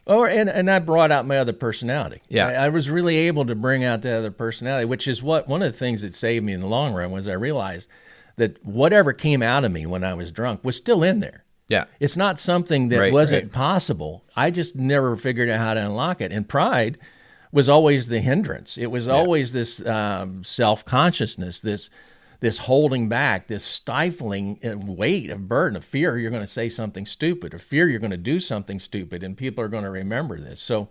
And I brought out my other personality. Yeah. I was really able to bring out the other personality, which is one of the things that saved me in the long run was I realized that whatever came out of me when I was drunk was still in there. Yeah. It's not something that wasn't possible. I just never figured out how to unlock it. And pride was always the hindrance. It was always this self-consciousness, this holding back, this stifling weight of burden, of fear you're going to say something stupid, of fear you're going to do something stupid, and people are going to remember this. So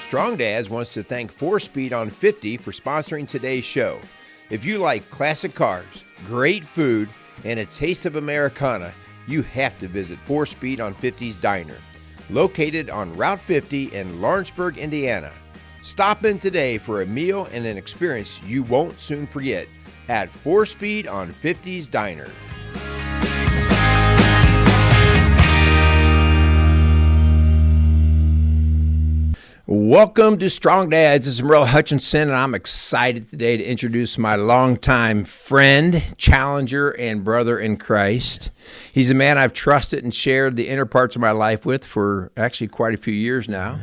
Strong Dads wants to thank 4Speed on 50 for sponsoring today's show. If you like classic cars, great food, and a taste of Americana, you have to visit 4Speed on 50's Diner, located on Route 50 in Lawrenceburg, Indiana. Stop in today for a meal and an experience you won't soon forget at 4Speed on 50's Diner. Welcome to Strong Dads. This is Merle Hutchinson, and I'm excited today to introduce my longtime friend, challenger, and brother in Christ. He's a man I've trusted and shared the inner parts of my life with for actually quite a few years now.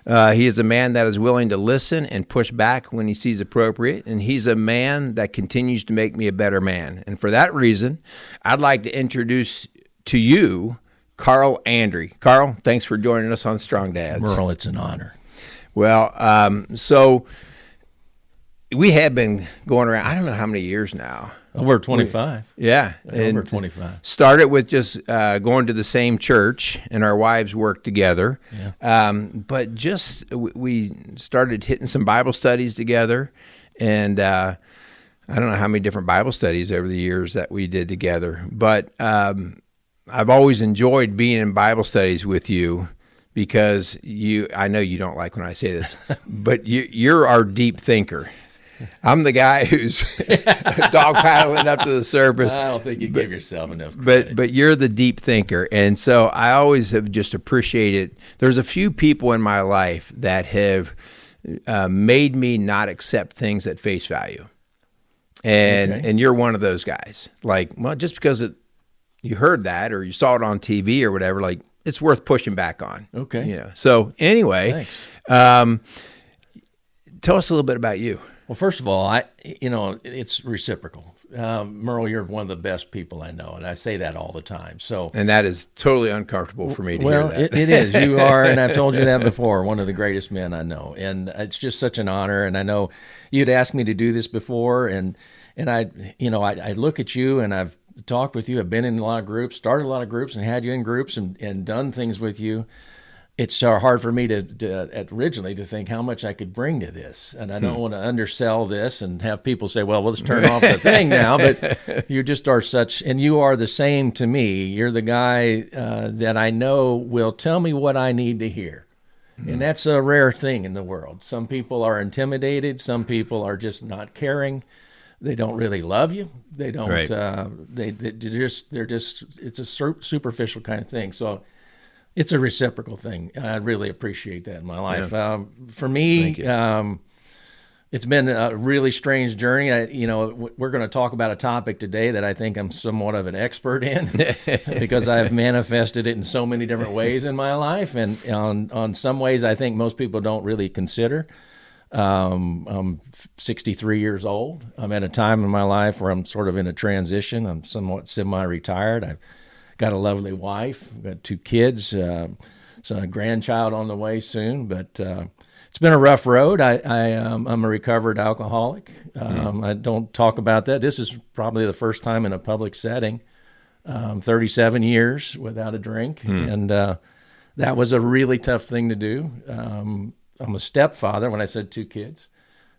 He is a man that is willing to listen and push back when he sees appropriate, and he's a man that continues to make me a better man. And for that reason, I'd like to introduce to you Carl Andry. Carl, thanks for joining us on Strong Dads. Merle, it's an honor. Well, so we have been going around, I don't know how many years now. Over 25. Over 25. Started with just going to the same church, and our wives worked together. Yeah. But just we started hitting some Bible studies together, and I don't know how many different Bible studies over the years that we did together. But I've always enjoyed being in Bible studies with you. Because I know you don't like when I say this, but you're our deep thinker. I'm the guy who's dog paddling up to the surface. I don't think you give yourself enough credit. But you're the deep thinker. And so I always have just appreciated, there's a few people in my life that have made me not accept things at face value. And you're one of those guys. Like, well, just because you heard that or you saw it on TV or whatever, like, it's worth pushing back on. Okay. Yeah. So anyway, tell us a little bit about you. Well, first of all, it's reciprocal. Merle, you're one of the best people I know, and I say that all the time. And that is totally uncomfortable for me to hear that. It is. You are, and I've told you that before, one of the greatest men I know. And it's just such an honor. And I know you'd asked me to do this before, and I look at you, and I've talked with you. I've been in a lot of groups, started a lot of groups, and had you in groups and done things with you. It's hard for me to originally to think how much I could bring to this. And I don't want to undersell this and have people say, well, let's turn off the thing now. But you just are such, and you are the same to me. You're the guy that I know will tell me what I need to hear. And that's a rare thing in the world. Some people are intimidated. Some people are just not caring. They don't really love you. They don't. Right. They're just. It's a superficial kind of thing. So, it's a reciprocal thing. I really appreciate that in my life. Yeah. For me, it's been a really strange journey. We're going to talk about a topic today that I think I'm somewhat of an expert in because I've manifested it in so many different ways in my life, and on some ways I think most people don't really consider. I'm 63 years old. I'm at a time in my life where I'm sort of in a transition. I'm somewhat semi-retired. I've got a lovely wife. I've got 2 kids, so a grandchild on the way soon. But it's been a rough road. I'm a recovered alcoholic. I don't talk about that. This is probably the first time in a public setting. 37 years without a drink, and that was a really tough thing to do. I'm a stepfather when I said 2 kids.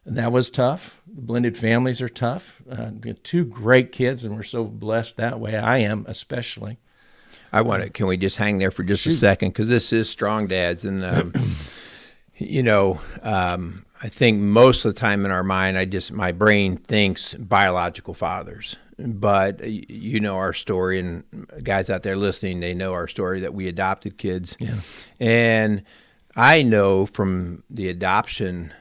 And that was tough. Blended families are tough. 2 great kids, and we're so blessed that way. I am especially. Can we just hang there for just a second? Because this is Strong Dads. And, I think most of the time in our mind, my brain thinks biological fathers. But you know our story, and guys out there listening, they know our story that we adopted kids. Yeah. And I know from the adoption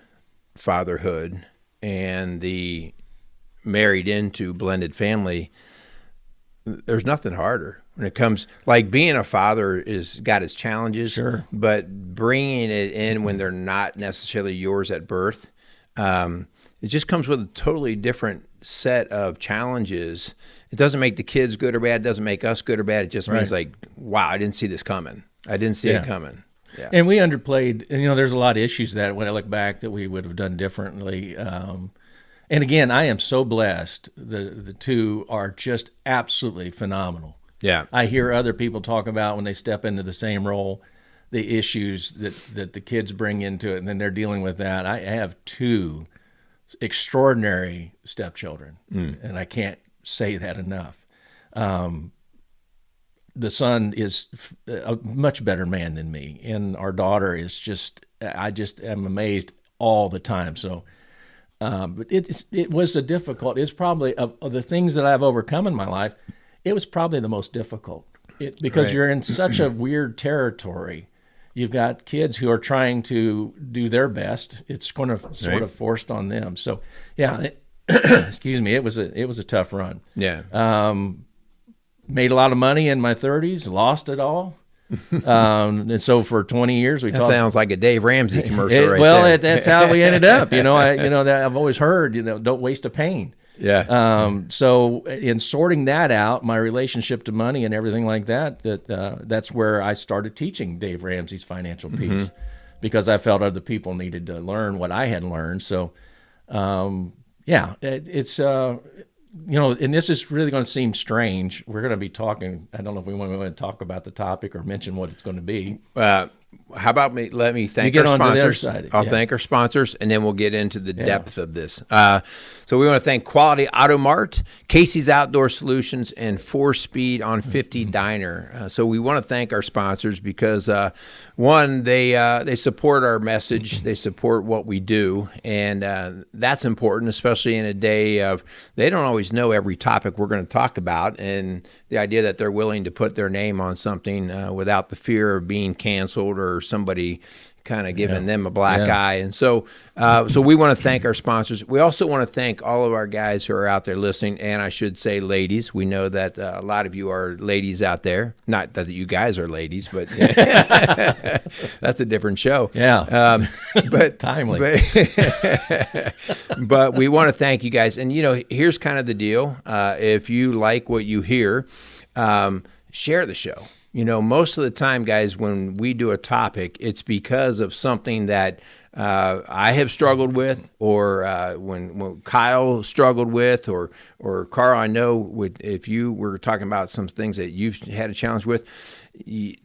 fatherhood and the married into blended family, there's nothing harder when it comes, like being a father is got its challenges, Sure. but bringing it in when they're not necessarily yours at birth, it just comes with a totally different set of challenges. It doesn't make the kids good or bad. It doesn't make us good or bad. It just means like, wow, I didn't see this coming. I didn't see it coming. Yeah. And we underplayed, and there's a lot of issues that when I look back that we would have done differently. And again, I am so blessed. The two are just absolutely phenomenal. Yeah. I hear other people talk about when they step into the same role, the issues that the kids bring into it, and then they're dealing with that. I have two extraordinary stepchildren, and I can't say that enough. The son is a much better man than me, and our daughter is I just am amazed all the time. So, but it was it's probably of the things that I've overcome in my life, it was probably the most difficult because you're in such a weird territory. You've got kids who are trying to do their best. It's kind of sort of forced on them. So, excuse me, it was a tough run. Yeah. Made a lot of money in my 30s, lost it all. And so for 20 years we talked. Sounds like a Dave Ramsey commercial there. That's how we ended up. That I've always heard, don't waste a pain. Yeah. So in sorting that out, my relationship to money and everything like that's where I started teaching Dave Ramsey's financial piece, because I felt other people needed to learn what I had learned. So, it's and this is really going to seem strange. We're going to be talking. I don't know if we want to talk about the topic or mention what it's going to be. How about let me thank our sponsors. I'll thank our sponsors, and then we'll get into the depth of this. So we want to thank Quality Auto Mart, Casey's Outdoor Solutions, and 4Speed on 50 Diner. So we want to thank our sponsors because, one, they support our message. They support what we do, and that's important, especially in a day of they don't always know every topic we're going to talk about, and the idea that they're willing to put their name on something without the fear of being canceled or somebody kind of giving them a black eye. And so we want to thank our sponsors. We also want to thank all of our guys who are out there listening, and I should say ladies. We know that a lot of you are ladies out there. Not that you guys are ladies, but that's a different show. Yeah. But timely. But we want to thank you guys. And, here's kind of the deal. If you like what you hear, share the show. Most of the time, guys, when we do a topic, it's because of something that I have struggled with, or when Kyle struggled with, or Carl, I know if you were talking about some things that you've had a challenge with,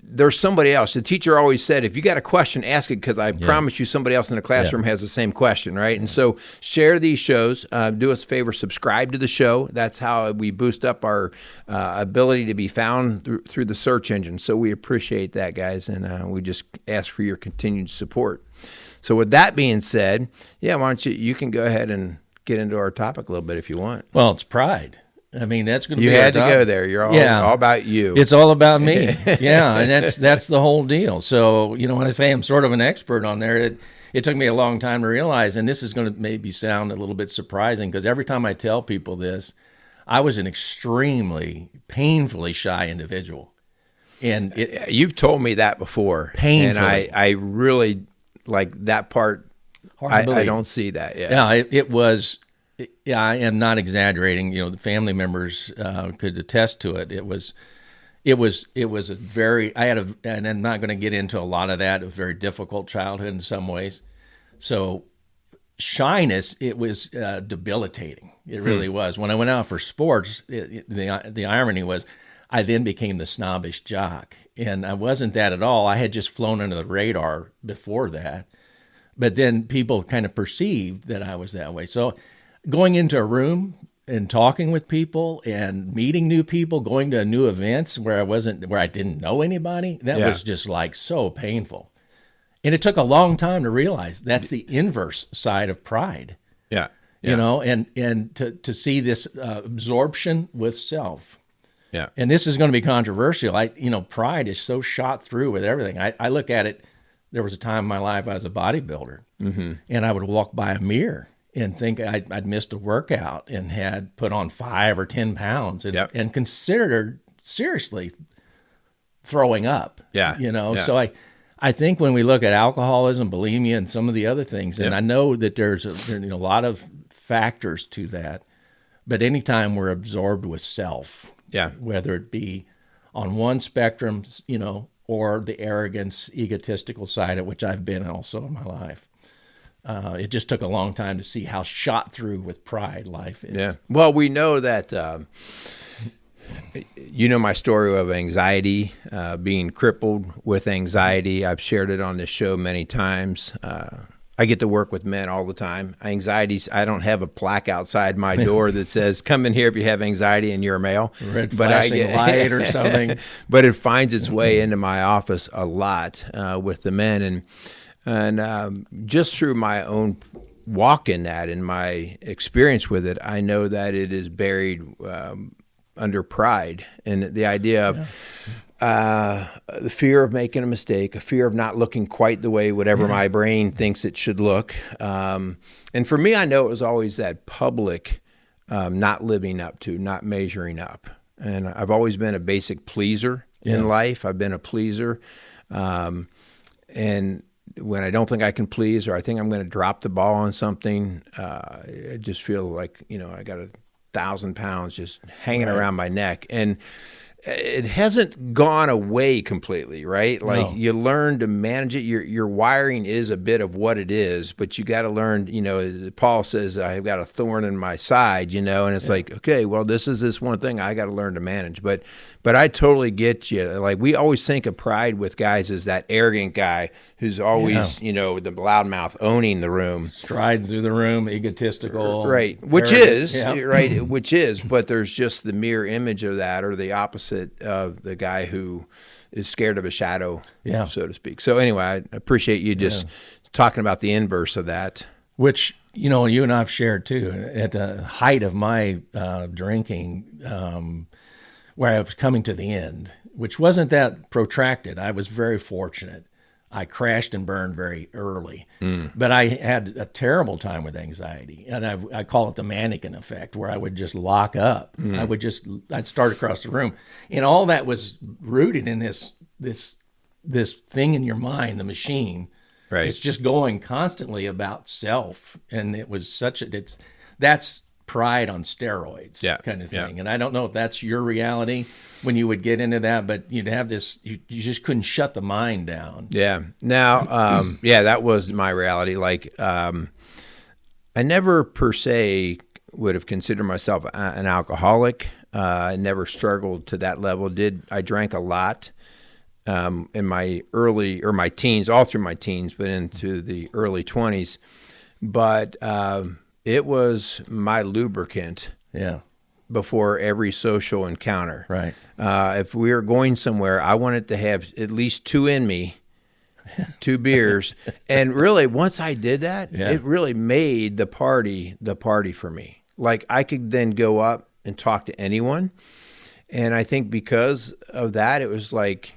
there's somebody else. The teacher always said, if you got a question, ask it, because I promise you somebody else in the classroom has the same question, right? And so share these shows. Do us a favor, subscribe to the show. That's how we boost up our ability to be found through the search engine. So we appreciate that, guys, and we just ask for your continued support. So with that being said, why don't you can go ahead and get into our topic a little bit if you want. Well, it's pride. I mean, that's going to be. You had to go there. You're all about you. It's all about me. And that's the whole deal. So, when I say I'm sort of an expert on there, it took me a long time to realize, and this is going to maybe sound a little bit surprising, because every time I tell people this, I was an extremely painfully shy individual. And you've told me that before. Painfully. And I really like that part. Hard to believe. I don't see that. It was. Yeah, I am not exaggerating. The family members could attest to it. It was a very. and I'm not going to get into a lot of that. A very difficult childhood in some ways. So shyness, it was debilitating. It really was. When I went out for sports, the irony was, I then became the snobbish jock, and I wasn't that at all. I had just flown under the radar before that, but then people kind of perceived that I was that way. So going into a room and talking with people and meeting new people, going to new events where I didn't know anybody, that was just like so painful. And it took a long time to realize that's the inverse side of pride. Yeah. And to see this absorption with self. Yeah. And this is going to be controversial. Pride is so shot through with everything. I look at it. There was a time in my life I was a bodybuilder, and I would walk by a mirror, and think I'd missed a workout and had put on 5 or 10 pounds and considered seriously throwing up. Yeah. So I think when we look at alcoholism, bulimia, and some of the other things, and I know that there's a lot of factors to that, but anytime we're absorbed with self, whether it be on one spectrum, or the arrogance, egotistical side of which I've been also in my life, it just took a long time to see how shot through with pride life is. Yeah. Well, we know that, my story of anxiety, being crippled with anxiety. I've shared it on this show many times. I get to work with men all the time. Anxieties, I don't have a plaque outside my door that says, come in here if you have anxiety and you're a male. Red flashing light or something. But it finds its way into my office a lot with the men. And just through my own walk in that and my experience with it, I know that it is buried under pride and the idea of the fear of making a mistake, a fear of not looking quite the way whatever my brain thinks it should look. And for me, I know it was always that public not living up to, not measuring up. And I've always been a basic pleaser in life. I've been a pleaser. And when I don't think I can please or I think I'm going to drop the ball on something, I just feel like, I got 1,000 pounds just hanging around my neck. And it hasn't gone away completely, right? Like you learn to manage it. Your wiring is a bit of what it is, but you got to learn, as Paul says, I've got a thorn in my side, and it's like, okay, well, this is this one thing I got to learn to manage. But I totally get you. Like we always think of pride with guys as that arrogant guy who's always, the loudmouth owning the room. Striding through the room, egotistical. Right, which is, but there's just the mirror image of that or the opposite of the guy who is scared of a shadow, so to speak. So anyway, I appreciate you just talking about the inverse of that. Which, you and I've shared too. At the height of my drinking, where I was coming to the end, which wasn't that protracted, I was very fortunate. I crashed and burned very early, but I had a terrible time with anxiety, and I call it the mannequin effect, where I would just lock up. I'd start across the room, and all that was rooted in this thing in your mind, the machine. Right. It's just going constantly about self, and it was that's pride on steroids, kind of thing. And I don't know if that's your reality when you would get into that, but you'd have this, you just couldn't shut the mind down. Yeah. Now, that was my reality. Like, I never per se would have considered myself an alcoholic. I never struggled to that level. I drank a lot in my my teens, all through my teens, but into the early 20s. But it was my lubricant before every social encounter. Right. If we were going somewhere, I wanted to have at least 2 in me, 2 beers. And really, once I did that, it really made the party for me. Like I could then go up and talk to anyone. And I think because of that, it was like,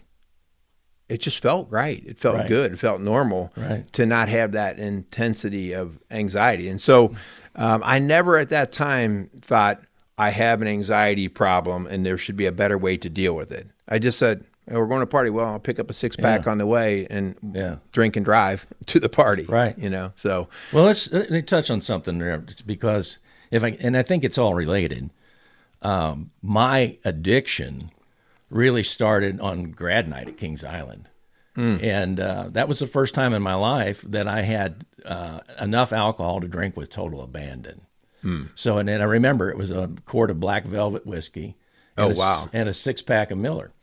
it just felt right. It felt good. It felt normal to not have that intensity of anxiety. And so I never at that time thought I have an anxiety problem and there should be a better way to deal with it. I just said, we're going to party. Well, I'll pick up a 6-pack on the way and drink and drive to the party. Right. So. Well, let me touch on something there, because I think it's all related. My addiction really started on grad night at Kings Island. And that was the first time in my life that I had enough alcohol to drink with total abandon. So, and then I remember it was a quart of Black Velvet whiskey. And a 6-pack of Miller.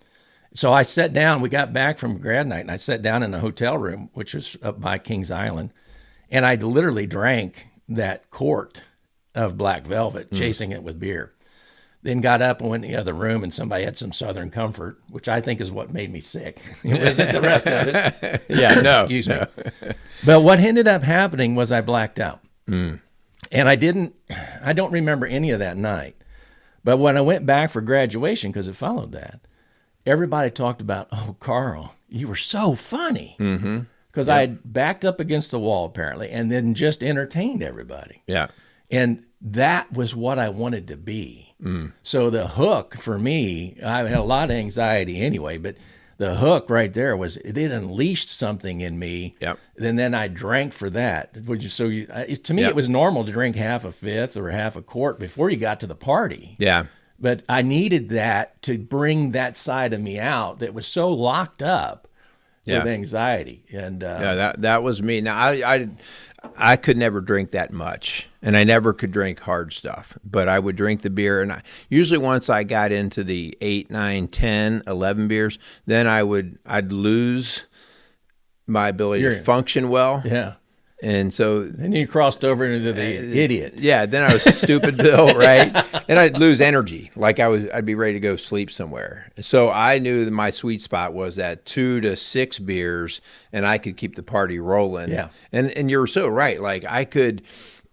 So I sat down, we got back from grad night, and I sat down in a hotel room, which was up by Kings Island, and I literally drank that quart of Black Velvet, chasing it with beer. Then got up and went in the other room, and somebody had some Southern Comfort, which I think is what made me sick. It wasn't the rest of it. Excuse me. But what ended up happening was I blacked out. And I don't remember any of that night. But when I went back for graduation, because it followed that, everybody talked about, oh, Carl, you were so funny. because I had backed up against the wall apparently, and then just entertained everybody. Yeah. And that was what I wanted to be. So the hook for me, I had a lot of anxiety anyway, but the hook right there was it unleashed something in me. Yep. And then I drank for that. To me, it was normal to drink half a fifth or half a quart before you got to the party. Yeah. But I needed that to bring that side of me out that was so locked up with anxiety. And that was me. Now I could never drink that much, and I never could drink hard stuff, but I would drink the beer. And usually once I got into the 8, 9, 10, 11 beers, then I'd lose my ability to function well. Yeah. And so then you crossed over into the idiot. Yeah, then I was stupid Bill, right? And I'd lose energy. Like I'd be ready to go sleep somewhere. So I knew that my sweet spot was at 2 to 6 beers, and I could keep the party rolling. Yeah. And you're so right. Like I could,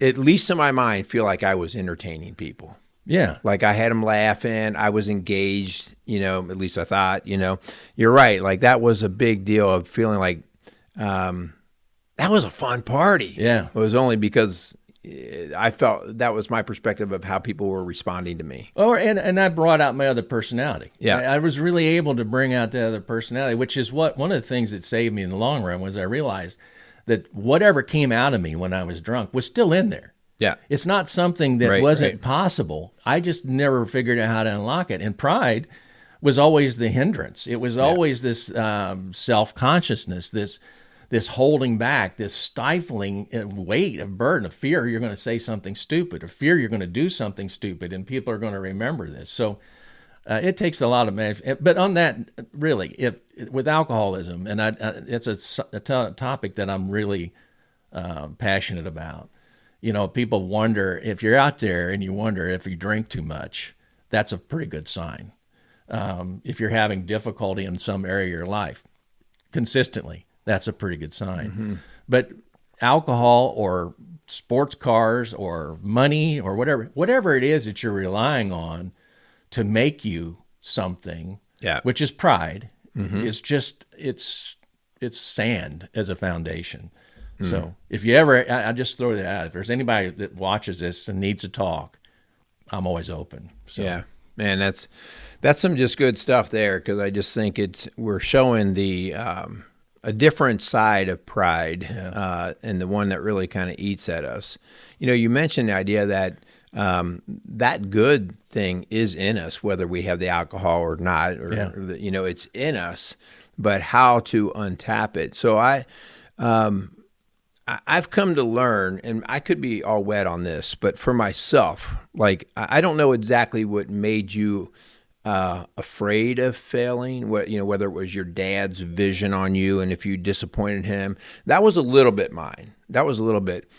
at least in my mind, feel like I was entertaining people. Yeah. Like I had them laughing. I was engaged, at least I thought, You're right. Like that was a big deal of feeling like, that was a fun party. Yeah. It was only because I felt that was my perspective of how people were responding to me. And I brought out my other personality. Yeah. I was really able to bring out the other personality, which is one of the things that saved me in the long run was I realized that whatever came out of me when I was drunk was still in there. Yeah. It's not something that wasn't possible. I just never figured out how to unlock it. And pride was always the hindrance. It was always this self-consciousness, this holding back, this stifling weight of burden, of fear you're going to say something stupid, or fear you're going to do something stupid, and people are going to remember this. So it takes a lot of management. But on that, really, with alcoholism, and it's a topic that I'm really passionate about. People wonder, if you're out there and you wonder if you drink too much, that's a pretty good sign. If you're having difficulty in some area of your life consistently, that's a pretty good sign. Mm-hmm. But alcohol or sports cars or money or whatever it is that you're relying on to make you something, which is pride, is just, it's sand as a foundation. Mm. So if you ever, I just throw that out. If there's anybody that watches this and needs to talk, I'm always open. So. Yeah, man, that's some just good stuff there, because I just think we're showing the a different side of pride, and the one that really kind of eats at us. You mentioned the idea that that good thing is in us, whether we have the alcohol or not, it's in us, but how to untap it. So I've come to learn, and I could be all wet on this, but for myself, like I don't know exactly what made you afraid of failing, whether it was your dad's vision on you, and if you disappointed him. That was a little bit mine. That was a little bit.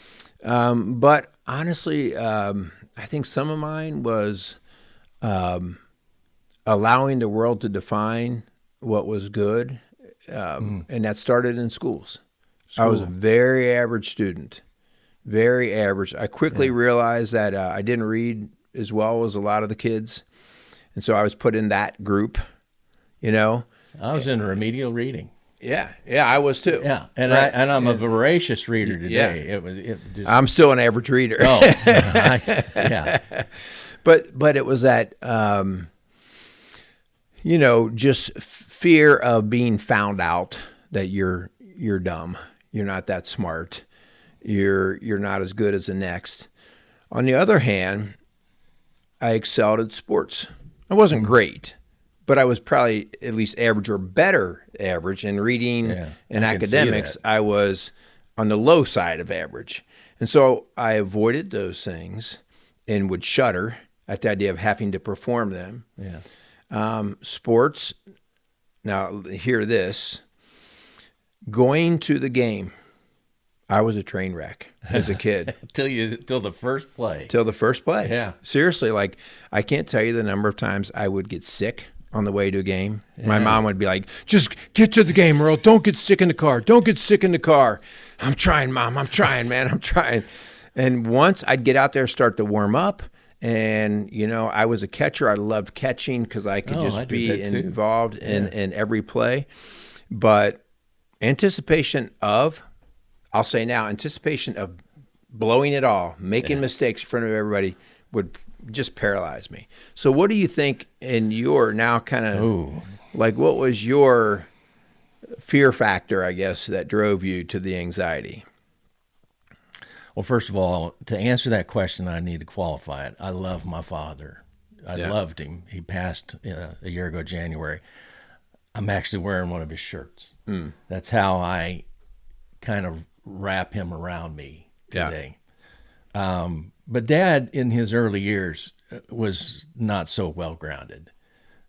But honestly, I think some of mine was allowing the world to define what was good, and that started in schools. I was a very average student, very average. I quickly realized that I didn't read as well as a lot of the kids. And so I was put in that group, I was in remedial reading. Yeah, I was too. Yeah, and I'm a voracious reader today. Yeah. I'm still an average reader. Oh, yeah. But it was that, just fear of being found out that you're dumb, you're not that smart, you're not as good as the next. On the other hand, I excelled at sports. I wasn't great, but I was probably at least average or better average. In reading and academics, I was on the low side of average. And so I avoided those things and would shudder at the idea of having to perform them. Yeah. Sports, now hear this, going to the game, I was a train wreck as a kid. Till the first play. Till the first play. Yeah. Seriously, like I can't tell you the number of times I would get sick on the way to a game. Yeah. My mom would be like, "Just get to the game, Earl. Don't get sick in the car. Don't get sick in the car." I'm trying, Mom. I'm trying, man. I'm trying. And once I'd get out there, start to warm up, and I was a catcher. I loved catching because I could be involved in every play. But Anticipation of, I'll say now, anticipation of blowing it all, making mistakes in front of everybody would just paralyze me. So what do you think in your now kind of, like, what was your fear factor, I guess, that drove you to the anxiety? Well, first of all, to answer that question, I need to qualify it. I love my father. I loved him. He passed a year ago, January. I'm actually wearing one of his shirts. That's how I kind of wrap him around me today. But Dad, in his early years, was not so well-grounded.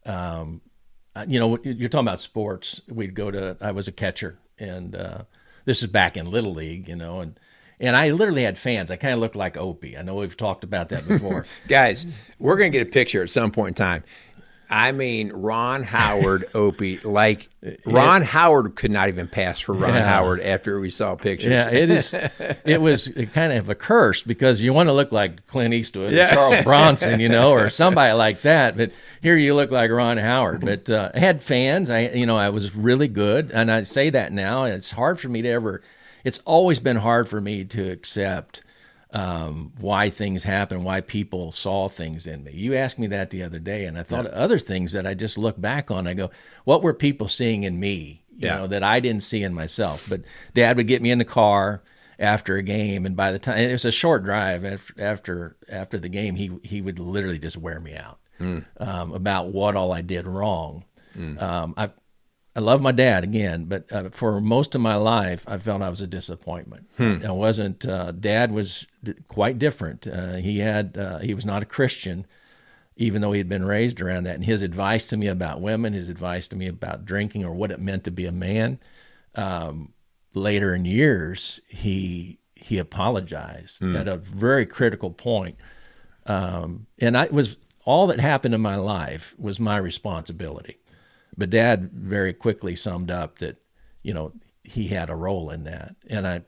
You're talking about sports. I was a catcher, and this is back in Little League, and I literally had fans. I kind of looked like Opie. I know we've talked about that before. Guys, we're going to get a picture at some point in time. I mean, Ron Howard, Opie, like Ron Howard could not even pass for Ron Howard after we saw pictures. Yeah, it was kind of a curse because you want to look like Clint Eastwood or Charles Bronson, or somebody like that. But here you look like Ron Howard. But I had fans. I was really good. And I say that now. It's hard for me it's always been hard for me to accept why things happen, why people saw things in me. You asked me that the other day, and I thought of other things that I just look back on. I go, what were people seeing in me, that I didn't see in myself? But Dad would get me in the car after a game, and by the time it was a short drive after the game, he would literally just wear me out about what all I did wrong. I love my dad again, but for most of my life, I felt I was a disappointment. I wasn't. Dad was quite different. He was not a Christian, even though he had been raised around that. And his advice to me about women, his advice to me about drinking or what it meant to be a man, later in years, he apologized at a very critical point. And all that happened in my life was my responsibility. But Dad very quickly summed up that, he had a role in that. And I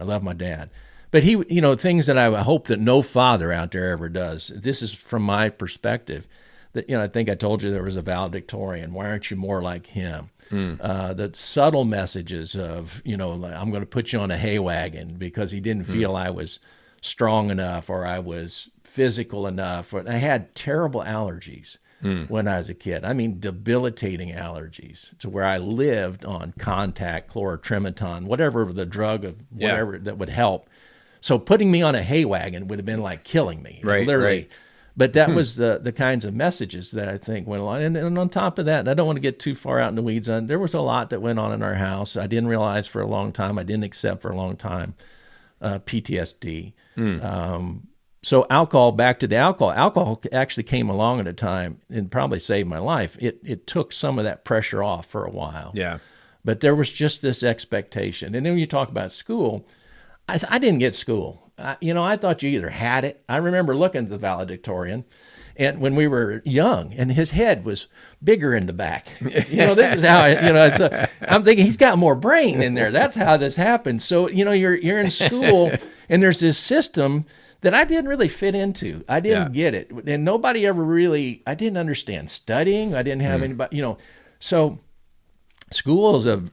love my dad. But he, things that I hope that no father out there ever does. This is from my perspective. That, I think I told you there was a valedictorian. Why aren't you more like him? The subtle messages of, like, I'm going to put you on a hay wagon because he didn't feel I was strong enough or I was physical enough. I had terrible allergies. When I was a kid. I mean, debilitating allergies to where I lived on Contact, chlorotrimeton, whatever the drug of whatever that would help. So putting me on a hay wagon would have been like killing me, literally. Right. But that was the kinds of messages that I think went along. And on top of that, I don't want to get too far out in the weeds. There was a lot that went on in our house. I didn't realize for a long time. I didn't accept for a long time. PTSD. So back to the alcohol actually came along at a time and probably saved my life. It took some of that pressure off for a while. Yeah. But there was just this expectation. And then when you talk about school, I didn't get school. I thought you either had it. I remember looking at the valedictorian and when we were young, and his head was bigger in the back. This is how I'm thinking he's got more brain in there. That's how this happened. So, you're in school and there's this system that I didn't really fit into. I didn't get it. And nobody ever I didn't understand studying. I didn't have anybody, So schools of,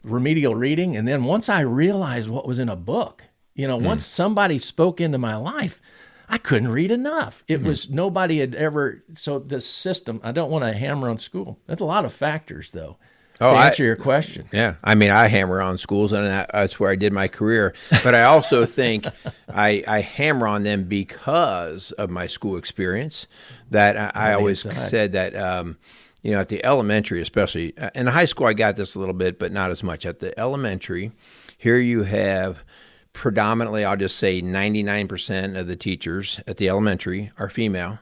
remedial reading. And then once I realized what was in a book, once somebody spoke into my life, I couldn't read enough. It was nobody had ever. So the system, I don't want to hammer on school. That's a lot of factors, though. To answer your question. Yeah. I mean, I hammer on schools, and that's where I did my career. But I also think I hammer on them because of my school experience. That I always said that, at the elementary especially, in high school I got this a little bit, but not as much. At the elementary, here you have predominantly, I'll just say 99% of the teachers at the elementary are female,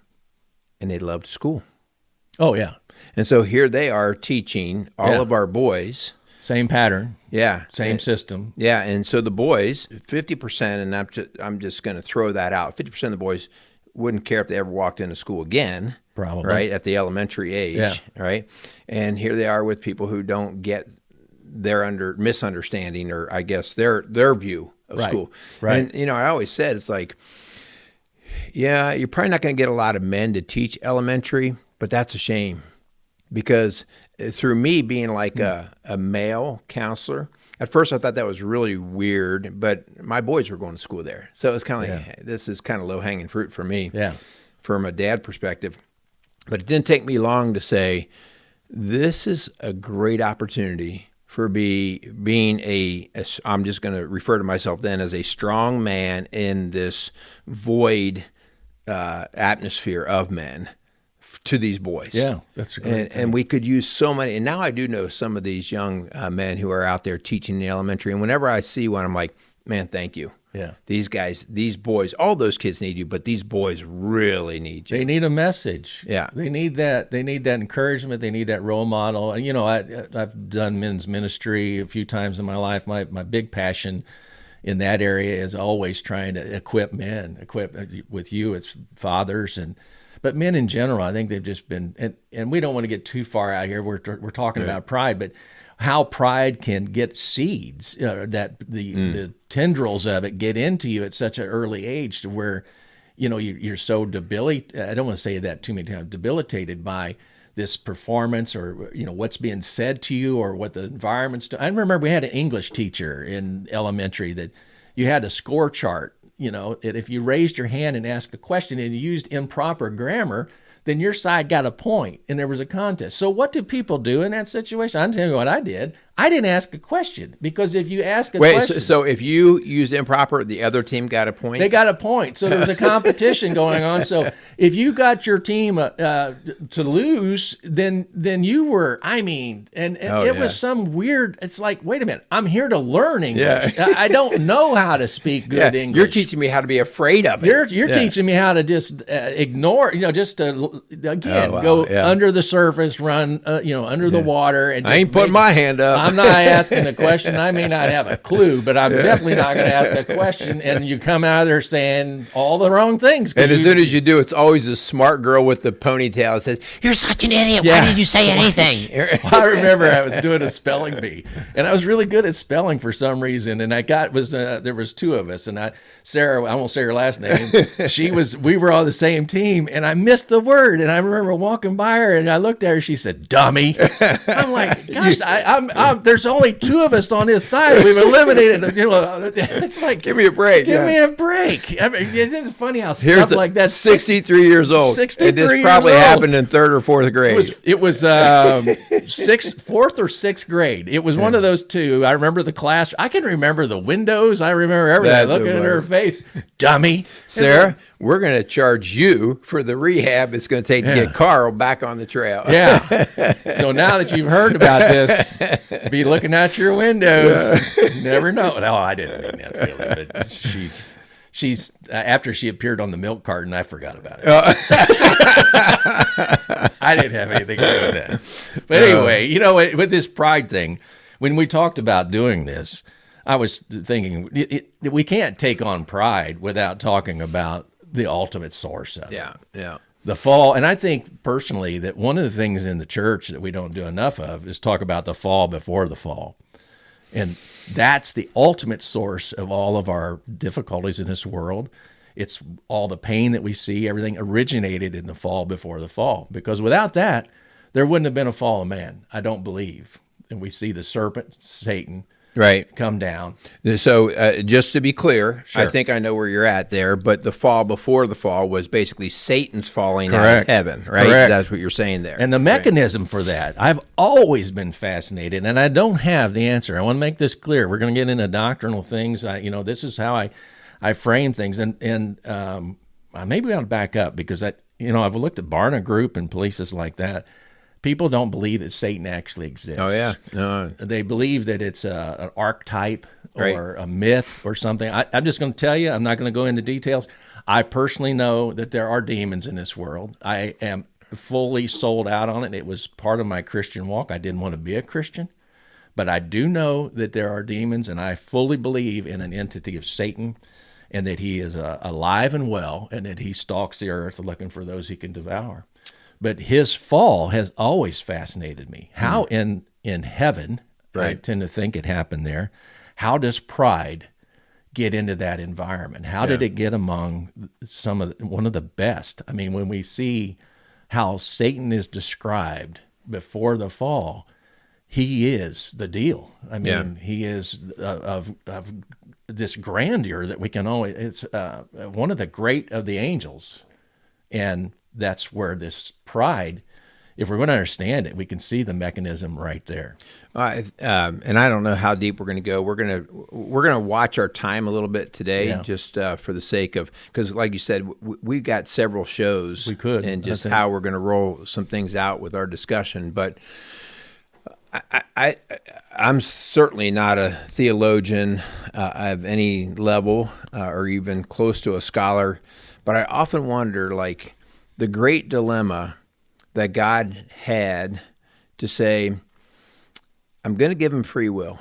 and they loved school. Oh, yeah. And so here they are teaching all of our boys. Same pattern. Yeah. Same system. Yeah. And so the boys, 50%, and I'm just going to throw that out, 50% of the boys wouldn't care if they ever walked into school again. Probably. Right, at the elementary age. Right? And here they are with people who don't get their misunderstanding, or I guess their view of school. Right. And, I always said, it's like, you're probably not going to get a lot of men to teach elementary, but that's a shame. because through me being like a male counselor, at first I thought that was really weird, but my boys were going to school there. So it was kind of like, hey, this is kind of low-hanging fruit for me from a dad perspective. But it didn't take me long to say, this is a great opportunity for being I'm just going to refer to myself then as a strong man in this void atmosphere of men to these boys. Yeah, that's a great thing. And we could use so many. And now I do know some of these young men who are out there teaching in the elementary. And whenever I see one, I'm like, man, thank you. Yeah. These guys, these boys, all those kids need you, but these boys really need you. They need a message. Yeah. They need that. They need that encouragement. They need that role model. And, I've done men's ministry a few times in my life. My big passion in that area is always trying to equip with you. It's fathers but men in general. I think they've just been, and we don't want to get too far out here. We're talking about pride, but how pride can get seeds, that the tendrils of it get into you at such an early age to where, you're so debilitated. I don't want to say that too many times, debilitated by this performance or, what's being said to you or what the environment's doing. I remember we had an English teacher in elementary that you had a score chart, that if you raised your hand and asked a question and you used improper grammar, then your side got a point and there was a contest. So what do people do in that situation? I'm telling you what I did. I didn't ask a question, because if you ask a question... So if you used improper, the other team got a point? They got a point. So there was a competition going on. So if you got your team to lose, then you were, it was some weird... It's like, wait a minute, I'm here to learn English. Yeah. I don't know how to speak good English. You're teaching me how to be afraid of it. You're teaching me how to just ignore, just to, go under the surface, run, under the water. And I ain't putting my hand up. I'm not asking a question. I may not have a clue, but I'm definitely not going to ask a question. And you come out of there saying all the wrong things. And as soon as you do, it's always a smart girl with the ponytail that says, "You're such an idiot. Why did you say anything?" I remember I was doing a spelling bee, and I was really good at spelling for some reason. And there was two of us, and Sarah, I won't say her last name. We were on the same team, and I missed the word. And I remember walking by her, and I looked at her. She said, "Dummy." I'm like, gosh, there's only two of us on this side. We've eliminated. It's like, give me a break. Give me a break. I mean, it's funny how stuff like that. 63 years old. 63 and this probably happened in third or fourth grade. It was fourth or sixth grade. It was one of those two. I remember the class. I can remember the windows. I remember everything. Looking at her face, dummy. Sarah, we're going to charge you for the rehab it's going to take to get Carl back on the trail. Yeah. So now that you've heard about this, be looking out your windows. You never know. No, I didn't mean that really, but she's after she appeared on the milk carton, I forgot about it. I didn't have anything to do with that. But anyway, with this pride thing, when we talked about doing this, I was thinking we can't take on pride without talking about the ultimate source of it. Yeah. The fall. And I think personally that one of the things in the church that we don't do enough of is talk about the fall before the fall. And that's the ultimate source of all of our difficulties in this world. It's all the pain that we see, everything originated in the fall before the fall. Because without that, there wouldn't have been a fall of man, I don't believe. And we see the serpent, Satan, come down. So just to be clear, Sure. I think I know where you're at there, but the fall before the fall was basically Satan's falling out of heaven, right? Correct. That's what you're saying there. And the mechanism for that, I've always been fascinated, and I don't have the answer. I want to make this clear. We're going to get into doctrinal things. This is how I frame things, and maybe I'll back up because I've looked at Barna Group and places like that. People don't believe that Satan actually exists. Oh, yeah. No. They believe that it's an archetype or a myth or something. I'm just going to tell you, I'm not going to go into details. I personally know that there are demons in this world. I am fully sold out on it. It was part of my Christian walk. I didn't want to be a Christian, but I do know that there are demons, and I fully believe in an entity of Satan and that he is alive and well and that he stalks the earth looking for those he can devour. But his fall has always fascinated me. How in heaven, I tend to think it happened there, how does pride get into that environment? How did it get among one of the best? I mean, when we see how Satan is described before the fall, he is the deal. I mean, Yeah. he is of this grandeur that we can always, it's one of the great of the angels. And that's where this pride, if we're going to understand it, we can see the mechanism right there. And I don't know how deep we're going to go. We're going to watch our time a little bit today, Yeah. just for the sake of, because like you said, we've got several shows. We could, and just I think. how we're going to roll some things out with our discussion. But I'm certainly not a theologian of any level or even close to a scholar, but I often wonder, like, the great dilemma that God had to say, I'm going to give them free will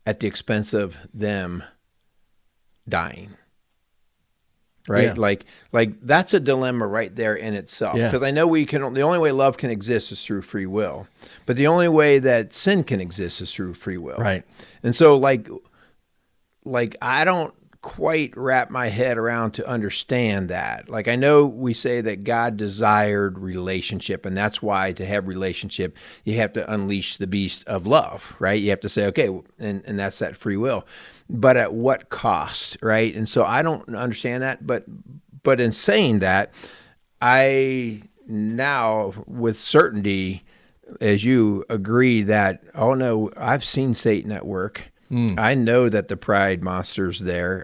at the expense of them dying. Right? Yeah. Like that's a dilemma right there in itself. Yeah. Because I know the only way love can exist is through free will. But the only way that sin can exist is through free will. Right. And so like I don't quite wrap my head around to understand that. Like, I know we say that God desired relationship, and that's why to have relationship, you have to unleash the beast of love, right? You have to say, okay, and that's that free will. But at what cost, right? And so I don't understand that, but in saying that, I now with certainty, as you agree that, oh no, I've seen Satan at work. I know that the pride monster's there.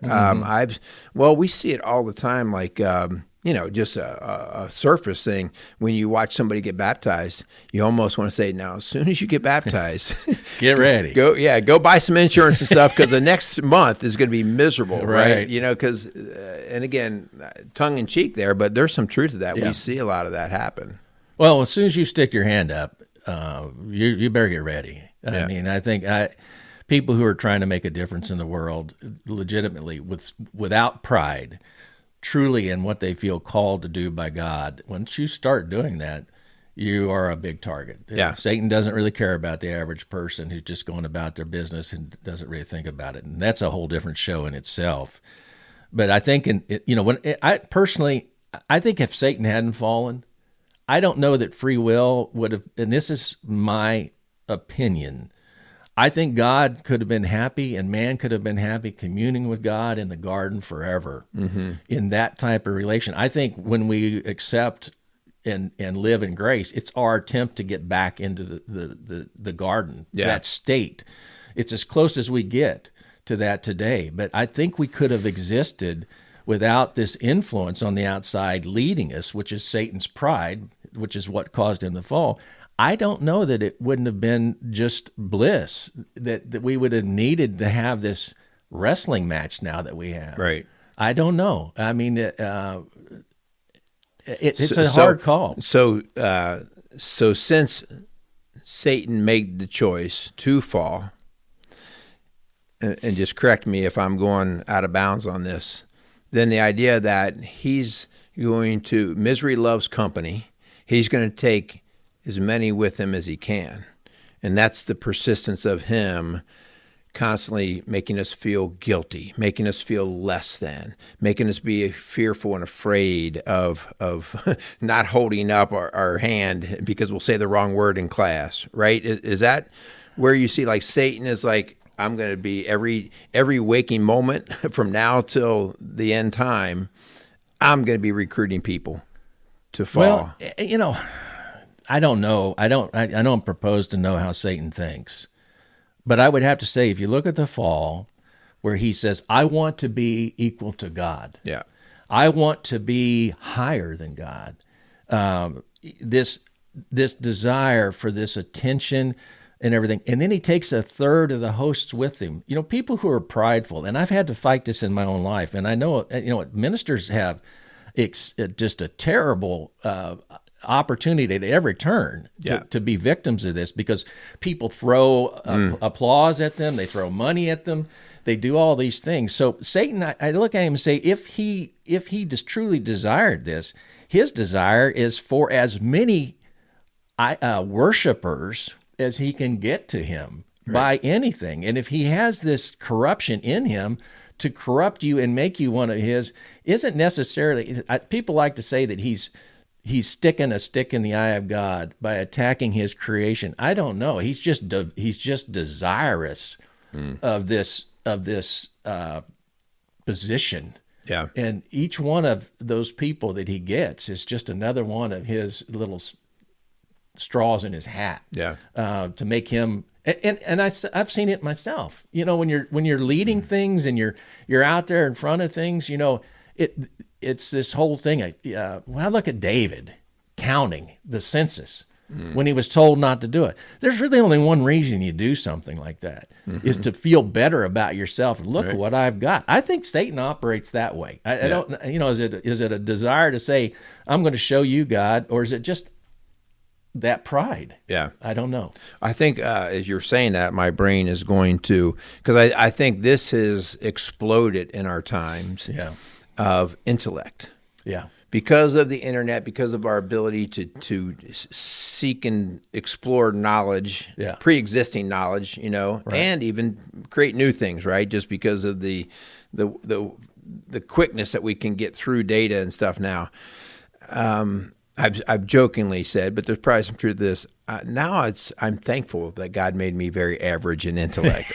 We see it all the time, like, just a surface thing. When you watch somebody get baptized, you almost want to say, now, as soon as you get baptized, Get ready. go buy some insurance and stuff, because the next month is going to be miserable, right? Right. Because, and again, tongue in cheek there, but there's some truth to that. Yeah. We see a lot of that happen. Well, as soon as you stick your hand up, you better get ready. Yeah. I mean, I think people who are trying to make a difference in the world legitimately without pride, truly in what they feel called to do by God, once you start doing that, you are a big target. Yeah. Satan doesn't really care about the average person who's just going about their business and doesn't really think about it. And that's a whole different show in itself. But I think, I think if Satan hadn't fallen, I don't know that free will would have, and this is my opinion, I think God could have been happy and man could have been happy communing with God in the garden forever in that type of relation. I think when we accept and live in grace, it's our attempt to get back into the garden, that state. It's as close as we get to that today. But I think we could have existed without this influence on the outside leading us, which is Satan's pride, which is what caused him to fall. I don't know that it wouldn't have been just bliss, that we would have needed to have this wrestling match now that we have. Right. I don't know. I mean, it's a hard call. So since Satan made the choice to fall, and just correct me if I'm going out of bounds on this, then the idea that he's going to, misery loves company, he's going to take as many with him as he can. And that's the persistence of him constantly making us feel guilty, making us feel less than, making us be fearful and afraid of not holding up our hand because we'll say the wrong word in class, right? Is that where you see, like, Satan is like, I'm going to be every waking moment from now till the end time, I'm going to be recruiting people to fall. Well, I don't know. I don't propose to know how Satan thinks. But I would have to say, if you look at the fall, where he says, I want to be equal to God. Yeah. I want to be higher than God. This desire for this attention and everything. And then he takes a third of the hosts with him. People who are prideful, and I've had to fight this in my own life, and I know, ministers have just a terrible opportunity at every turn to be victims of this, because people throw applause at them, they throw money at them, they do all these things. So Satan, I look at him and say, if he just truly desired this, his desire is for as many worshipers as he can get to him by anything. And if he has this corruption in him to corrupt you and make you one of his, isn't necessarily, people like to say that he's he's sticking a stick in the eye of God by attacking his creation. I don't know. He's just desirous of this position. Yeah. And each one of those people that he gets is just another one of his little straws in his hat. Yeah. To make him, and I've seen it myself. You know, when you're leading things and you're out there in front of things, you know, it's this whole thing. I look at David counting the census when he was told not to do it. There's really only one reason you do something like that, is to feel better about yourself. Look at what I've got. I think Satan operates that way. I don't, you know, is it a desire to say, I'm going to show you, God, or is it just that pride? Yeah. I don't know. I think as you're saying that, my brain is going to, because I think this has exploded in our times of intellect. Yeah. Because of the internet, because of our ability to seek and explore knowledge, pre-existing knowledge, you know, and even create new things, right? Just because of the quickness that we can get through data and stuff now. I've jokingly said, but there's probably some truth to this. Now I'm thankful that God made me very average in intellect,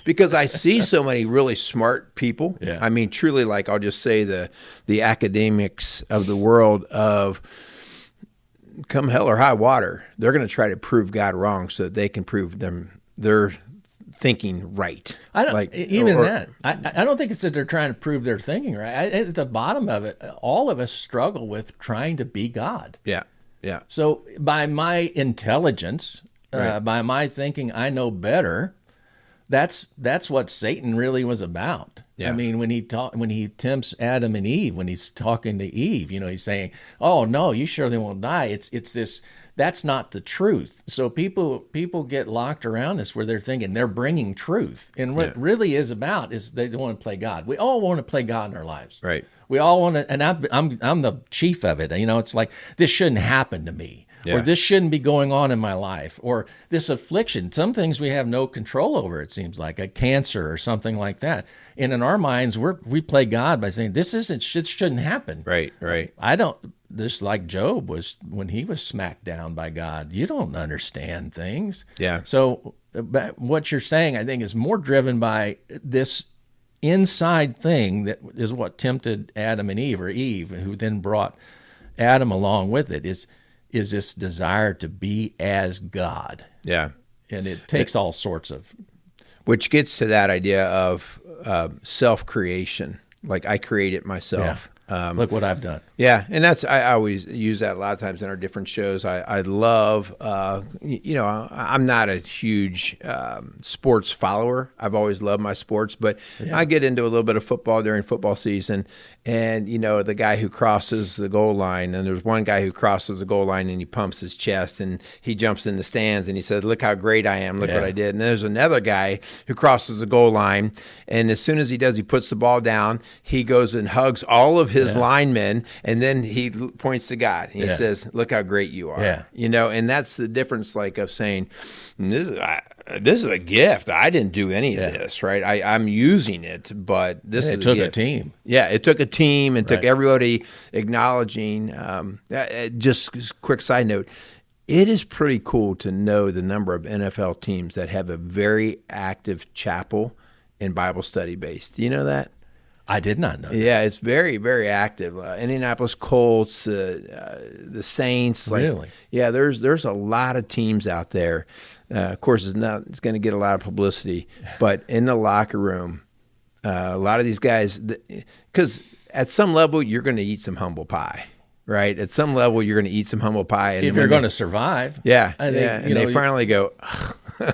because I see so many really smart people. Yeah. I mean, truly, like I'll just say the academics of the world of come hell or high water, they're going to try to prove God wrong so that they can prove their thinking right. I don't that. I don't think it's that they're trying to prove their thinking right. At the bottom of it, all of us struggle with trying to be God. Yeah, yeah. So by my intelligence, by my thinking, I know better. That's what Satan really was about. Yeah. I mean, when he tempts Adam and Eve, when he's talking to Eve, you know, he's saying, "Oh no, you surely won't die." It's this. That's not the truth. So people get locked around this where they're thinking they're bringing truth, and what it really is about is they want to play God. We all want to play God in our lives, right? We all want to, and I'm the chief of it. You know, it's like this shouldn't happen to me, or this shouldn't be going on in my life, or this affliction. Some things we have no control over. It seems like a cancer or something like that. And in our minds, we play God by saying this shouldn't happen. Right, right. I don't. This, like Job was when he was smacked down by God. You don't understand things. Yeah. So but what you're saying, I think, is more driven by this inside thing that is what tempted Adam and Eve, or Eve, who then brought Adam along with it, is this desire to be as God. Yeah. And it takes all sorts of... Which gets to that idea of self-creation. Like, I create it myself. Look what I've done. Yeah, and I always use that a lot of times in our different shows. I love, you know, I'm not a huge sports follower. I've always loved my sports, but I get into a little bit of football during football season. And, you know, the guy who crosses the goal line, and there's one guy who crosses the goal line and he pumps his chest and he jumps in the stands and he says, "Look how great I am. Look what I did." And there's another guy who crosses the goal line. And as soon as he does, he puts the ball down. He goes and hugs all of his linemen. And then he points to God. He says, "Look how great you are." Yeah. You know, and that's the difference, like, of saying, this is a gift. I didn't do any of this, right? I'm using it, but this is a gift. It took a team. Yeah, it took a team and took everybody acknowledging. Just quick side note, it is pretty cool to know the number of NFL teams that have a very active chapel and Bible study based. Do you know that? I did not know that. Yeah, it's very, very active. Indianapolis Colts, the Saints. Really? Yeah, there's a lot of teams out there. Of course, it's going to get a lot of publicity, but in the locker room, a lot of these guys, because at some level you're going to eat some humble pie, right? At some level you're going to eat some humble pie, and if you're going to survive, and they finally go,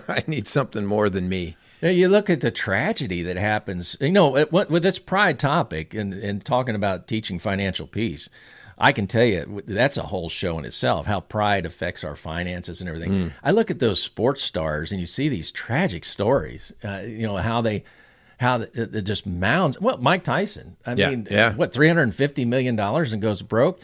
"I need something more than me." You look at the tragedy that happens, you know, with this pride topic and talking about teaching financial peace. I can tell you that's a whole show in itself, how pride affects our finances and everything. I look at those sports stars and you see these tragic stories, you know, how it just mounds. Well, Mike Tyson, I mean, what, $350 million and goes broke?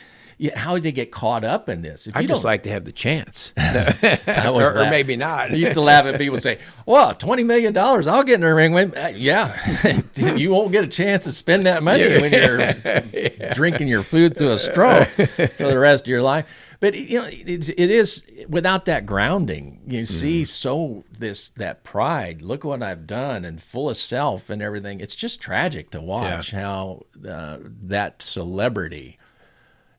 how did they get caught up in this? I just like to have the chance. or maybe not. I used to laugh at people say, well, $20 million, I'll get in the ring with. Yeah, you won't get a chance to spend that money when you're drinking your food through a straw for the rest of your life. But it is without that grounding. You see, that pride. Look what I've done, and full of self and everything. It's just tragic to watch how that celebrity.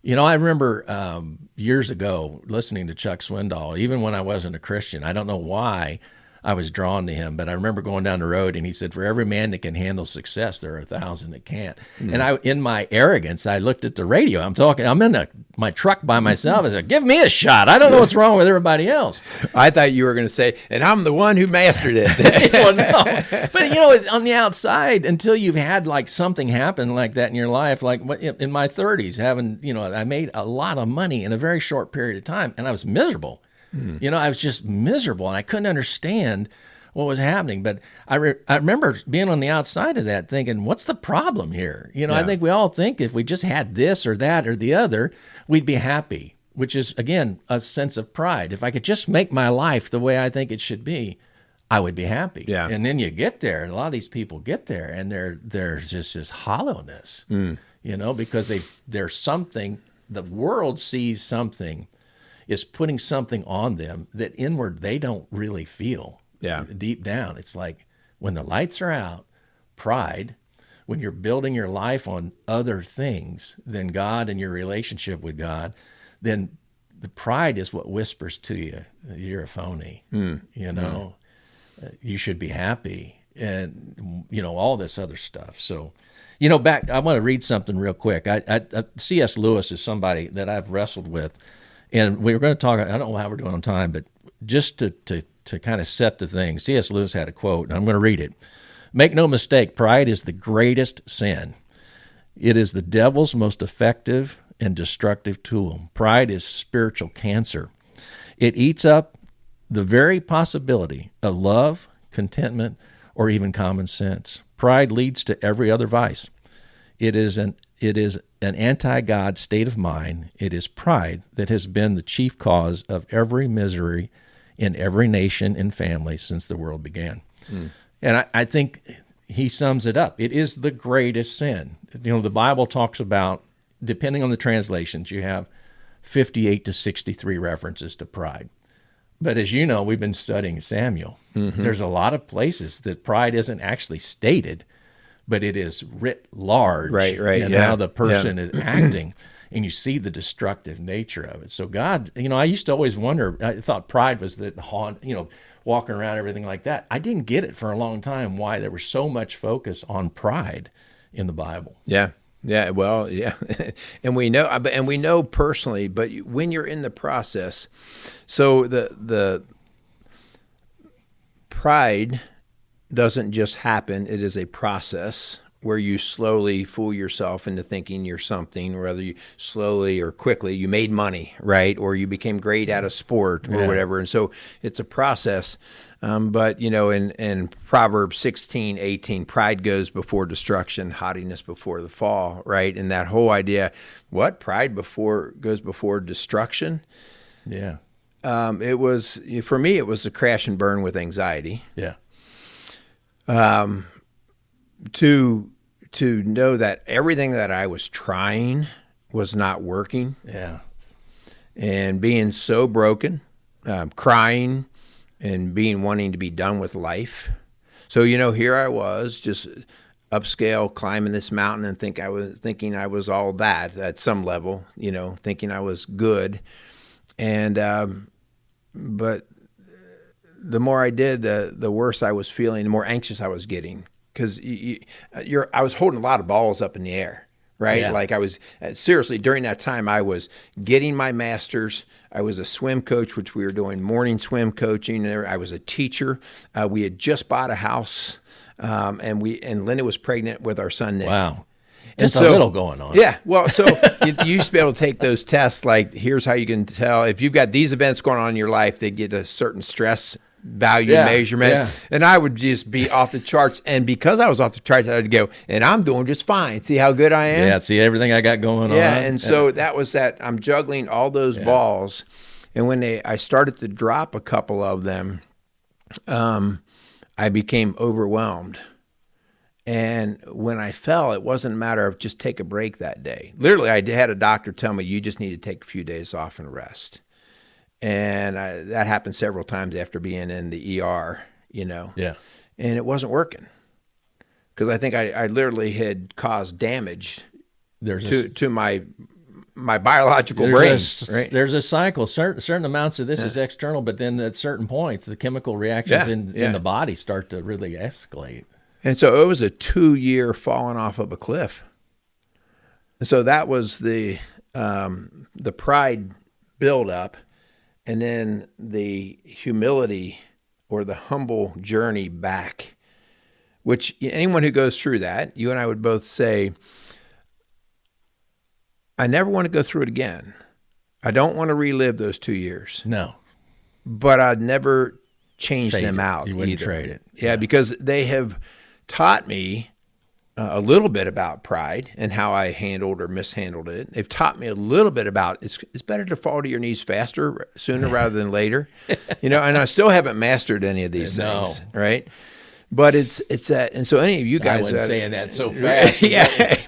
I remember years ago listening to Chuck Swindoll. Even when I wasn't a Christian, I don't know why I was drawn to him, but I remember going down the road and he said, for every man that can handle success, there are 1,000 that can't. And in my arrogance, I looked at the radio. I'm in my truck by myself. I said, give me a shot. I don't know what's wrong with everybody else. I thought you were going to say, and I'm the one who mastered it. Well, no. But, on the outside, until you've had like something happen like that in your life, like in my 30s, I made a lot of money in a very short period of time, and I was miserable. I was just miserable, and I couldn't understand what was happening. But I remember being on the outside of that thinking, what's the problem here? I think we all think if we just had this or that or the other, we'd be happy, which is, again, a sense of pride. If I could just make my life the way I think it should be, I would be happy. Yeah. And then you get there, and a lot of these people get there, and there's just this hollowness, because there's something, the world sees something, is putting something on them that inward they don't really feel. Yeah. Deep down. It's like when the lights are out, pride, when you're building your life on other things than God and your relationship with God, then the pride is what whispers to you, you're a phony, you should be happy, and, all this other stuff. So, I want to read something real quick. C.S. Lewis is somebody that I've wrestled with. And we were going to talk, I don't know how we're doing on time, but just to kind of set the thing, C.S. Lewis had a quote, and I'm going to read it. Make no mistake, pride is the greatest sin. It is the devil's most effective and destructive tool. Pride is spiritual cancer. It eats up the very possibility of love, contentment, or even common sense. Pride leads to every other vice. It is an anti-God state of mind. It is pride that has been the chief cause of every misery in every nation and family since the world began. And I think he sums it up. It is the greatest sin. The Bible talks about, depending on the translations, you have 58 to 63 references to pride. But as you know, we've been studying Samuel. There's a lot of places that pride isn't actually stated, but it is writ large, right, and how the person is acting, and you see the destructive nature of it. So God, I used to always wonder, I thought pride was the walking around, everything like that. I didn't get it for a long time, why there was so much focus on pride in the Bible. Yeah, well, yeah. and we know personally, but when you're in the process, so the pride doesn't just happen. It is a process where you slowly fool yourself into thinking you're something, whether you slowly or quickly, you made money, right? Or you became great at a sport or whatever. And so it's a process. But, in Proverbs 16:18, pride goes before destruction, haughtiness before the fall, right? And that whole idea, what? Pride goes before destruction? Yeah. For me, it was a crash and burn with anxiety. Yeah. To know that everything that I was trying was not working. Yeah. And being so broken, crying, and wanting to be done with life. So, here I was just upscale climbing this mountain and thinking I was all that at some level, thinking I was good. And, but the more I did, the worse I was feeling, the more anxious I was getting. Because I was holding a lot of balls up in the air, right? Yeah. Like I was, seriously, during that time, I was getting my master's. I was a swim coach, which we were doing morning swim coaching. I was a teacher. We had just bought a house, and Linda was pregnant with our son, Nick. Wow. Just a little going on. Yeah. Well, so you used to be able to take those tests, like here's how you can tell. If you've got these events going on in your life, they get a certain stress value measurement. Yeah. And I would just be off the charts. And because I was off the charts, I would go, and I'm doing just fine. See how good I am? Yeah, see everything I got going on. Yeah, and so that was that. I'm juggling all those balls. And when I started to drop a couple of them, I became overwhelmed. And when I fell, it wasn't a matter of just take a break that day. Literally, I had a doctor tell me, you just need to take a few days off and rest. And that happened several times after being in the ER, Yeah. And it wasn't working because I think I literally had caused damage to my biological brain. Right? There's a cycle. Certain amounts of this is external, but then at certain points, the chemical reactions in the body start to really escalate. And so it was a 2-year falling off of a cliff. And so that was the pride buildup. And then the humility or the humble journey back, which anyone who goes through that, you and I would both say, I never want to go through it again. I don't want to relive those 2 years. No. But I'd never change them out. You wouldn't either. Trade it. Yeah, because they have taught me a little bit about pride and how I handled or mishandled it. They've taught me a little bit about it's better to fall to your knees faster, sooner rather than later. And I still haven't mastered any of these things, right? But it's that, and so any of you guys I wasn't saying that so fast.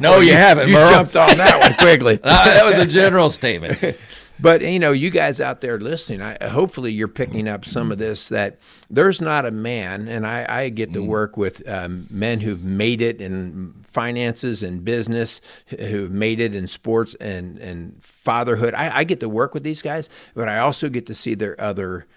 No, you haven't. You jumped on that one quickly. That was a general statement. But, you guys out there listening, hopefully you're picking up some of this, that there's not a man, and I get to work with men who've made it in finances and business, who've made it in sports and fatherhood. I get to work with these guys, but I also get to see their other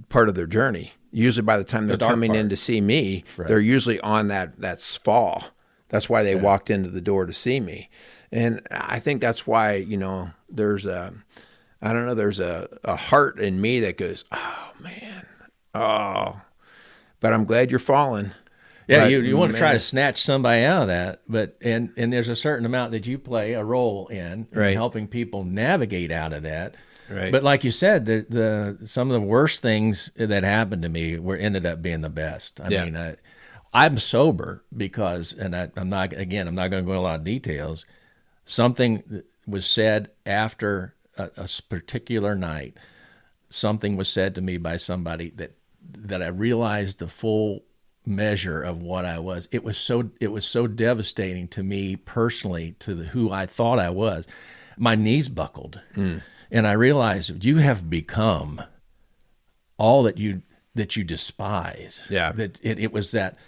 part of their journey. Usually by the time they're coming in to see me, they're usually on that fall. That's why they walked into the door to see me. And I think that's why, there's a heart in me that goes, oh, man, but I'm glad you're falling. Yeah, but, you want to try to snatch somebody out of that, but and there's a certain amount that you play a role in helping people navigate out of that. Right. But like you said, some of the worst things that happened to me ended up being the best. I mean, I'm sober because, and I'm not going to go into a lot of details. Something was said after a particular night. Something was said to me by somebody that I realized the full measure of what I was. It was so devastating to me personally, to who I thought I was. My knees buckled, and I realized you have become all that you despise. Yeah, that it was that,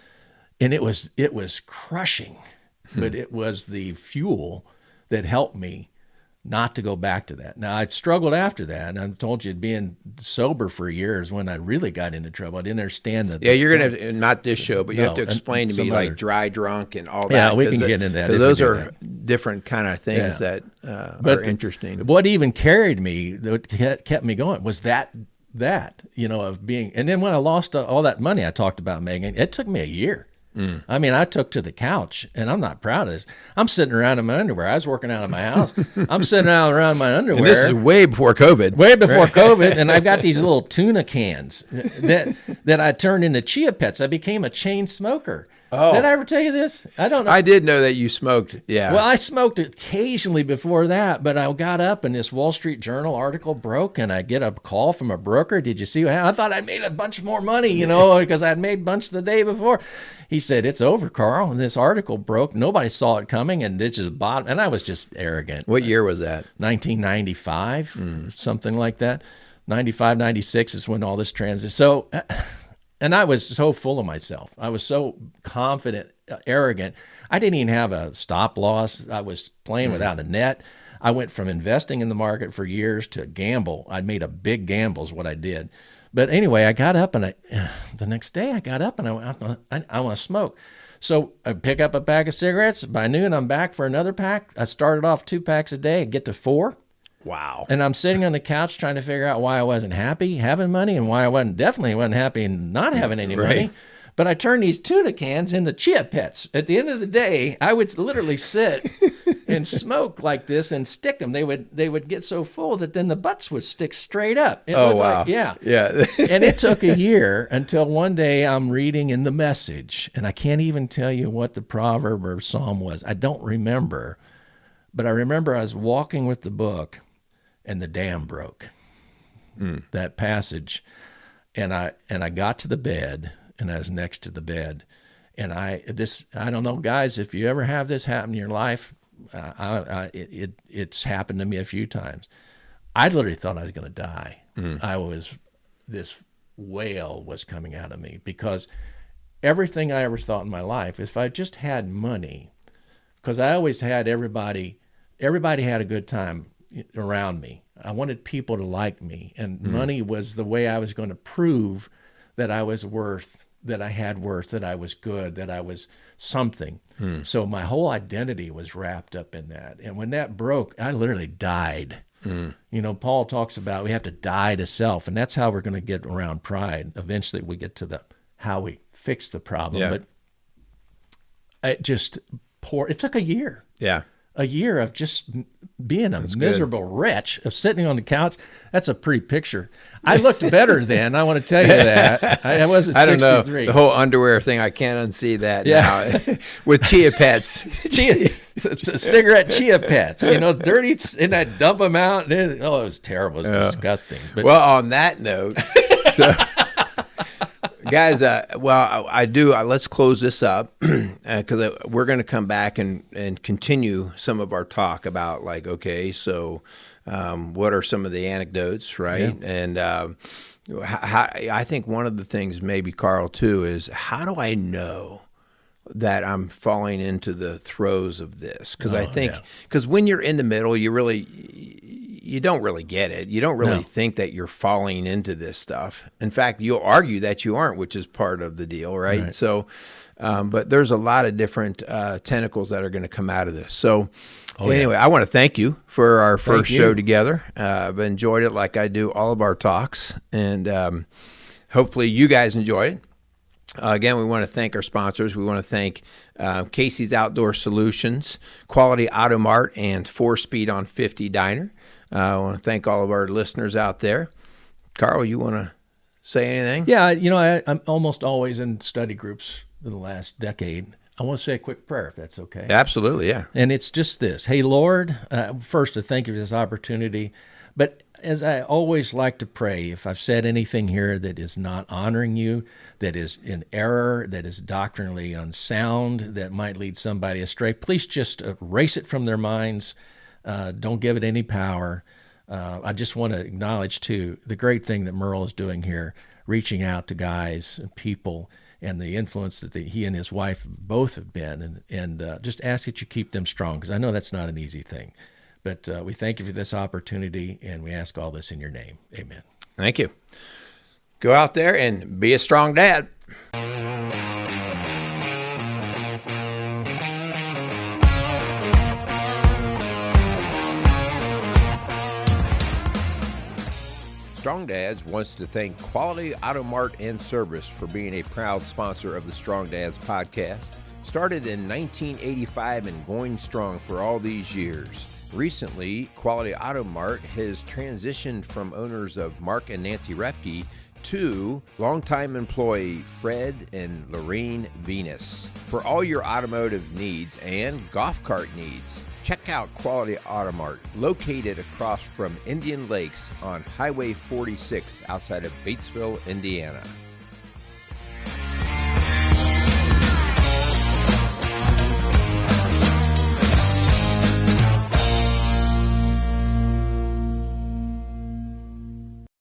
and it was crushing, but it was the fuel that helped me not to go back to that. Now, I struggled after that, and I told you being sober for years when I really got into trouble. I didn't understand that. Yeah, you're going to, not this show, but you have to explain to me like dry drunk and all that. Yeah, we can get into that. Because those are different kind of things that are interesting. What even carried me, that kept me going, was that of being, and then when I lost all that money I talked about, Megan, it took me a year. I mean, I took to the couch, and I'm not proud of this. I'm sitting around in my underwear. I was working out of my house. I'm sitting around in my underwear. And this is way before COVID. Way before COVID, and I've got these little tuna cans that I turned into Chia Pets. I became a chain smoker. Oh. Did I ever tell you this? I don't know. I did know that you smoked, yeah. Well, I smoked occasionally before that, but I got up and this Wall Street Journal article broke, and I get a call from a broker. Did you see what happened? I thought I made a bunch more money, because I'd made a bunch the day before. He said, "It's over, Carl." And this article broke. Nobody saw it coming, and it just bottom. And I was just arrogant. What year was that? 1995, something like that. 95, 96 is when all this transition. So, and I was so full of myself. I was so confident, arrogant. I didn't even have a stop loss. I was playing without a net. I went from investing in the market for years to gamble. I made a big gamble is what I did. But anyway, I got up, and the next day I got up and I want to smoke. So I pick up a pack of cigarettes. By noon, I'm back for another pack. I started off 2 packs a day, get to 4. Wow. And I'm sitting on the couch trying to figure out why I wasn't happy having money and why I definitely wasn't happy not having any money. But I turned these tuna cans into Chia Pets. At the end of the day, I would literally sit and smoke like this and stick them. They would get so full that then the butts would stick straight up. It Oh, looked wow. like, yeah. Yeah. And it took a year until one day I'm reading in the Message, and I can't even tell you what the proverb or psalm was. I don't remember. But I remember I was walking with the book, and the dam broke. That passage, and I got to the bed, and I was next to the bed, and I don't know, guys, if you ever have this happen in your life, it's happened to me a few times. I literally thought I was going to die. This wail was coming out of me, because everything I ever thought in my life, if I just had money, because I always had everybody had a good time around me. I wanted people to like me, and money was the way I was going to prove that I was worth, that I had worth, that I was good, that I was something. So my whole identity was wrapped up in that. And when that broke, I literally died. You know, Paul talks about we have to die to self, and that's how we're going to get around pride. Eventually we get to how we fix the problem. Yeah. But it just it took a year. Yeah. A year of just being a miserable wretch, of sitting on the couch. That's a pretty picture. I looked better then, I want to tell you that. I wasn't 63. I don't know. The whole underwear thing, I can't unsee that now. With Chia Pets. Cigarette Chia Pets. You know, dirty, and I dump them out. It was terrible. It was disgusting. But, well, on that note, guys, I do. Let's close this up, because we're going to come back and continue some of our talk about, like, okay, so what are some of the anecdotes, right? Yeah. And I think one of the things, maybe, Carl, too, is how do I know that I'm falling into the throes of this? Because I think, because when you're in the middle, you don't really get it. You don't really think that you're falling into this stuff. In fact, you'll argue that you aren't, which is part of the deal, right? So, but there's a lot of different tentacles that are going to come out of this. So anyway, I want to thank you for our first show together. I've enjoyed it like I do all of our talks, and hopefully you guys enjoyed it. Again, we want to thank our sponsors. We want to thank Casey's Outdoor Solutions, Quality Auto Mart, and 4Speed on 50 Diner. I want to thank all of our listeners out there. Carl, you want to say anything? Yeah, you know, I'm almost always in study groups in the last decade. I want to say a quick prayer, if that's okay. Absolutely, yeah. And it's just this. Hey, Lord, first, to thank you for this opportunity. But as I always like to pray, if I've said anything here that is not honoring you, that is in error, that is doctrinally unsound, that might lead somebody astray, please just erase it from their minds. Don't give it any power. I just want to acknowledge, too, the great thing that Merle is doing here, reaching out to guys and people, and the influence that he and his wife both have been, and just ask that you keep them strong, because I know that's not an easy thing. But we thank you for this opportunity, and we ask all this in your name. Amen. Thank you. Go out there and be a strong dad. Strong Dads wants to thank Quality Auto Mart and Service for being a proud sponsor of the Strong Dads podcast. Started in 1985 and going strong for all these years. Recently, Quality Auto Mart has transitioned from owners of Mark and Nancy Repke to longtime employee Fred and Lorene Venus. For all your automotive needs and golf cart needs, check out Quality Auto Mart, located across from Indian Lakes on Highway 46 outside of Batesville, Indiana.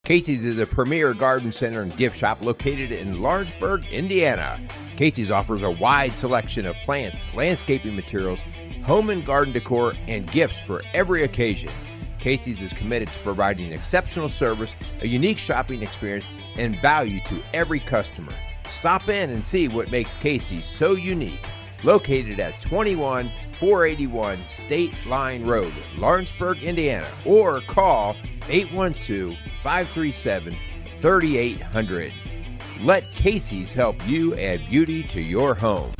Casey's is a premier garden center and gift shop located in Lawrenceburg, Indiana. Casey's offers a wide selection of plants, landscaping materials, home and garden decor, and gifts for every occasion. Casey's is committed to providing exceptional service, a unique shopping experience, and value to every customer. Stop in and see what makes Casey's so unique. Located at 21481 State Line Road, Lawrenceburg, Indiana, or call 812-537-3800. Let Casey's help you add beauty to your home.